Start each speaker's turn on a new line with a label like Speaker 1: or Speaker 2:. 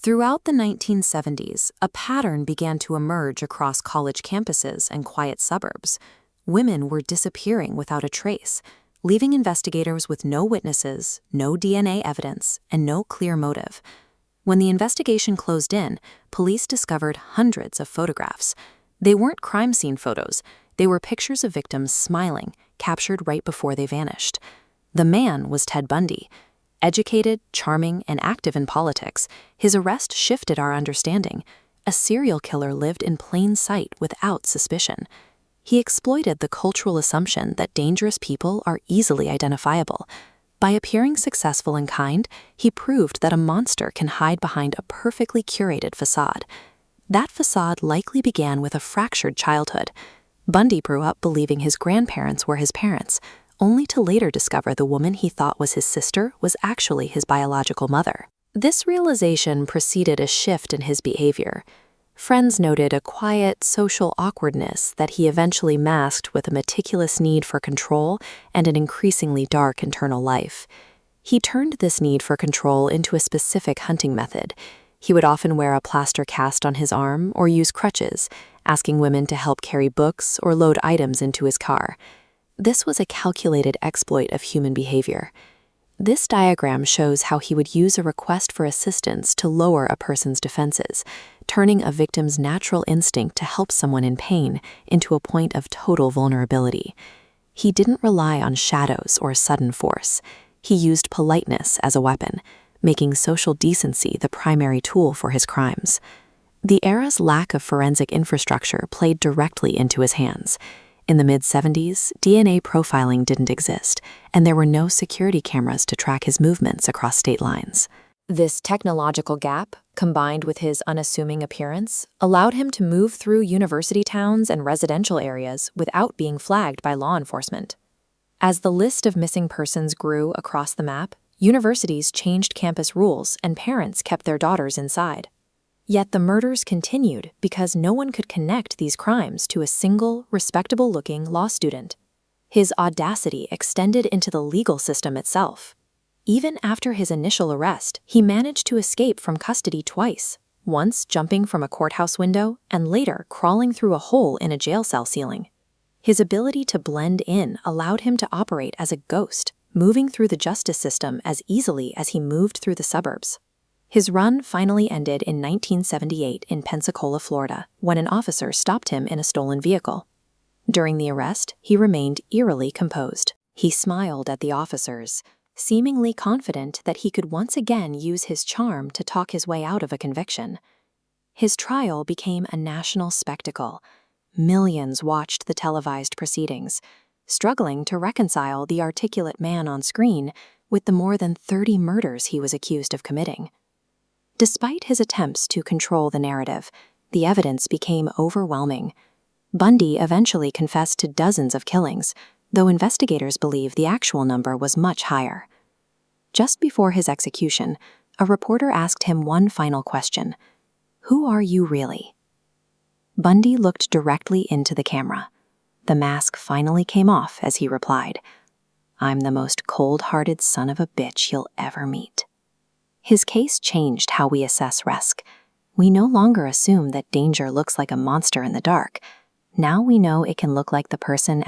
Speaker 1: Throughout the 1970s, a pattern began to emerge across college campuses and quiet suburbs. Women were disappearing without a trace, leaving investigators with no witnesses, no DNA evidence, and no clear motive. When the investigation closed in, police discovered hundreds of photographs. They weren't crime scene photos. They were pictures of victims smiling, captured right before they vanished. The man was Ted Bundy. Educated, charming, and active in politics, his arrest shifted our understanding. A serial killer lived in plain sight without suspicion. He exploited the cultural assumption that dangerous people are easily identifiable. By appearing successful and kind, he proved that a monster can hide behind a perfectly curated facade. That facade likely began with a fractured childhood. Bundy grew up believing his grandparents were his parents, only to later discover the woman he thought was his sister was actually his biological mother. This realization preceded a shift in his behavior. Friends noted a quiet, social awkwardness that he eventually masked with a meticulous need for control and an increasingly dark internal life. He turned this need for control into a specific hunting method. He would often wear a plaster cast on his arm or use crutches, asking women to help carry books or load items into his car. This was a calculated exploit of human behavior. This diagram shows how he would use a request for assistance to lower a person's defenses, turning a victim's natural instinct to help someone in pain into a point of total vulnerability. He didn't rely on shadows or sudden force. He used politeness as a weapon, making social decency the primary tool for his crimes. The era's lack of forensic infrastructure played directly into his hands. In the mid-70s, DNA profiling didn't exist, and there were no security cameras to track his movements across state lines. This technological gap, combined with his unassuming appearance, allowed him to move through university towns and residential areas without being flagged by law enforcement. As the list of missing persons grew across the map, universities changed campus rules and parents kept their daughters inside. Yet the murders continued because no one could connect these crimes to a single, respectable-looking law student. His audacity extended into the legal system itself. Even after his initial arrest, he managed to escape from custody twice, once jumping from a courthouse window and later crawling through a hole in a jail cell ceiling. His ability to blend in allowed him to operate as a ghost, moving through the justice system as easily as he moved through the suburbs. His run finally ended in 1978 in Pensacola, Florida, when an officer stopped him in a stolen vehicle. During the arrest, he remained eerily composed. He smiled at the officers, seemingly confident that he could once again use his charm to talk his way out of a conviction. His trial became a national spectacle. Millions watched the televised proceedings, struggling to reconcile the articulate man on screen with the more than 30 murders he was accused of committing. Despite his attempts to control the narrative, the evidence became overwhelming. Bundy eventually confessed to dozens of killings, though investigators believe the actual number was much higher. Just before his execution, a reporter asked him one final question: "Who are you really?" Bundy looked directly into the camera. The mask finally came off as he replied, "I'm the most cold-hearted son of a bitch you'll ever meet." His case changed how we assess risk. We no longer assume that danger looks like a monster in the dark. Now we know it can look like the person